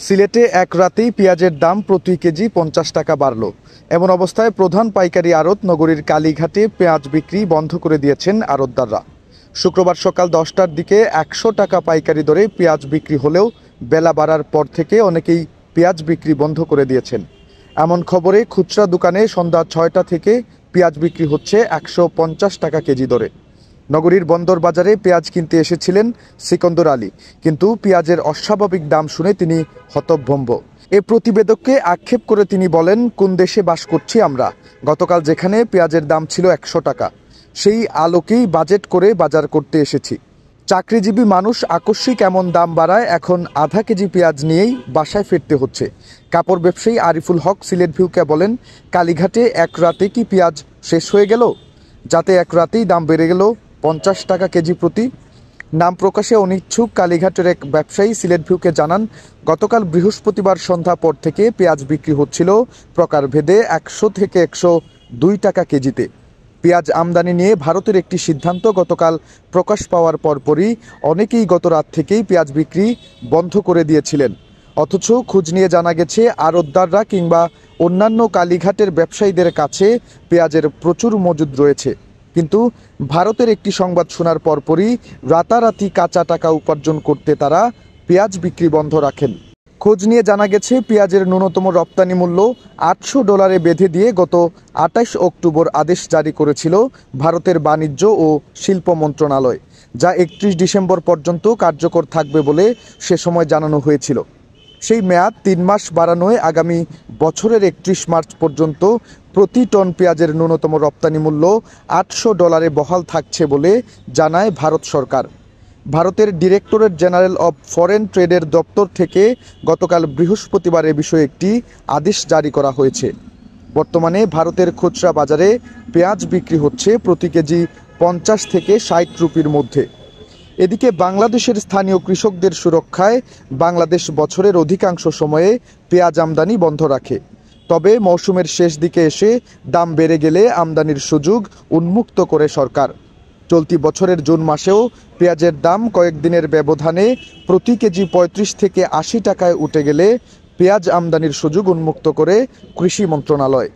সিলেটে এক রাতেই পেঁয়াজের দাম প্রতি কেজি ৫০ টাকা বাড়ল। এমন অবস্থায় প্রধান পাইকারি আড়ত নগরীর কালীঘাটে পেঁয়াজ বিক্রি বন্ধ করে দিয়েছেন আড়তদাররা। শুক্রবার সকাল ১০টার দিকে ১০০ টাকা পাইকারি দরে পেঁয়াজ বিক্রি হলেও বেলা বাড়ার পর থেকে অনেকেই পেঁয়াজ বিক্রি বন্ধ করে দিয়েছেন। এমন খবরে খুচরা দোকানে সন্ধ্যা ৬টা থেকে পেঁয়াজ বিক্রি হচ্ছে ১৫০ টাকা কেজি দরে। নগরীর বন্দর বাজারে পেঁয়াজ কিনতে এসেছিলেন সিকন্দর আলী, কিন্তু পেঁয়াজের অস্বাভাবিক দাম শুনে তিনি হতভম্ব। এ প্রতিবেদককে আক্ষেপ করে তিনি বলেন, কোন দেশে বাস করছি আমরা? গতকাল যেখানে পেঁয়াজের দাম ছিল ১০০ টাকা, সেই আলোকেই বাজেট করে বাজার করতে এসেছি। চাকরিজীবী মানুষ আকস্মিক এমন দাম বাড়ায় এখন আধা কেজি পেঁয়াজ নিয়েই বাসায় ফিরতে হচ্ছে। কাপড় ব্যবসায়ী আরিফুল হক সিলেট ভিউকে বলেন, কালীঘাটে এক রাতে কি পেঁয়াজ শেষ হয়ে গেল? যাতে এক রাতেই দাম বেড়ে গেল ৫০ টাকা কেজি প্রতি। নাম প্রকাশে অনিচ্ছুক কালীঘাটের এক ব্যবসায়ী সিলেট ভিউকে জানান, গতকাল বৃহস্পতিবার সন্ধ্যা পর থেকে পেঁয়াজ বিক্রি হচ্ছিল প্রকারভেদে ১০০ থেকে ১০২ টাকা কেজিতে। পেঁয়াজ আমদানি নিয়ে ভারতের একটি সিদ্ধান্ত গতকাল প্রকাশ পাওয়ার পরপরই অনেকেই গত রাত থেকেই পেঁয়াজ বিক্রি বন্ধ করে দিয়েছিলেন। অথচ খোঁজ নিয়ে জানা গেছে আড়তদাররা কিংবা অন্যান্য কালীঘাটের ব্যবসায়ীদের কাছে পেঁয়াজের প্রচুর মজুদ রয়েছে। কিন্তু ভারতের একটি সংবাদ শোনার পরপরই রাতারাতি কাঁচা টাকা উপার্জন করতে তারা পেঁয়াজ বিক্রি বন্ধ রাখেন। খোঁজ নিয়ে জানা গেছে পেঁয়াজের ন্যূনতম রপ্তানি মূল্য $৮০০ বেঁধে দিয়ে গত ২৮ অক্টোবর আদেশ জারি করেছিল ভারতের বাণিজ্য ও শিল্প মন্ত্রণালয়, যা ৩১ ডিসেম্বর পর্যন্ত কার্যকর থাকবে বলে সে সময় জানানো হয়েছিল। সেই মেয়াদ ৩ মাস বাড়ানোয় আগামী বছরের ৩১ মার্চ পর্যন্ত প্রতি টন পেঁয়াজের ন্যূনতম রপ্তানি মূল্য $৮০০ বহাল থাকছে বলে জানায় ভারত সরকার। ভারতের ডিরেক্টরেট জেনারেল অব ফরেন ট্রেডের দপ্তর থেকে গতকাল বৃহস্পতিবার এ বিষয়ে একটি আদেশ জারি করা হয়েছে। বর্তমানে ভারতের খুচরা বাজারে পেঁয়াজ বিক্রি হচ্ছে প্রতি কেজি ৫০ থেকে ৬০ রুপির মধ্যে। এদিকে বাংলাদেশের স্থানীয় কৃষকদের সুরক্ষায় বাংলাদেশ বছরের অধিকাংশ সময়ে পেঁয়াজ আমদানি বন্ধ রাখে। তবে মৌসুমের শেষ দিকে এসে দাম বেড়ে গেলে আমদানির সুযোগ উন্মুক্ত করে সরকার। চলতি বছরের জুন মাসেও পেঁয়াজের দাম কয়েকদিনের ব্যবধানে প্রতি কেজি ৩৫ থেকে ৮০ টাকায় উঠে গেলে পেঁয়াজ আমদানির সুযোগ উন্মুক্ত করে কৃষি মন্ত্রণালয়।